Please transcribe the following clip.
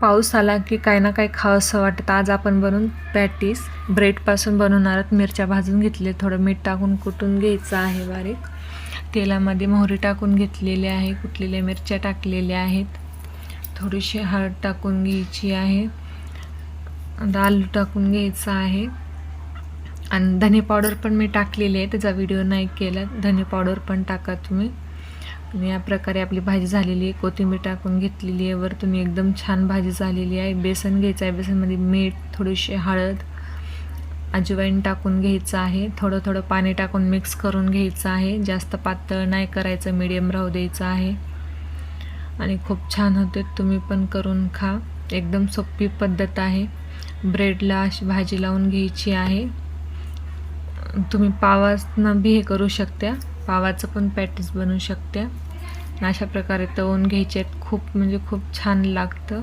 पाऊस आला की काही ना काही खावंसं वाटतं. आज आपण बनवून पॅटीस ब्रेडपासून बनवणार आहोत. मिरच्या भाजून घेतले, थोडं मीठ टाकून कुटून घ्यायचं आहे बारीक. तेलामध्ये मोहरी टाकून घेतलेली आहे, कुटलेल्या मिरच्या टाकलेल्या आहेत, थोडीशी हळद टाकून घ्यायची आहे, आलू टाकून घ्यायचं आहे आणि धने पावडर पण मी टाकलेली आहे. त्याचा व्हिडिओ नाही केला. धने पावडर पण टाका तुम्ही. आणि या प्रकारे आपली भाजी झालेली आहे. कोथिंबीर टाकून घेतलेली आहे वरतून. एकदम छान भाजी झालेली आहे. बेसन घ्यायचं आहे, बेसनमध्ये मीठ, थोडीशी हळद, अजवाईन टाकून घ्यायचं आहे. थोडं थोडं पाणी टाकून मिक्स करून घ्यायचं आहे. जास्त पातळ नाही करायचं, मीडियम राहू द्यायचं आहे. आणि खूप छान होते. तुम्ही पण करून खा. एकदम सोपी पद्धत आहे. ब्रेडला अशी भाजी लावून घ्यायची आहे. तुम्ही पावानं बी हे करू शकता, पावाचं पण पॅटीस बनवू शकता. अशा प्रकारे तळून घ्यायचे आहेत. खूप म्हणजे खूप छान लागतं.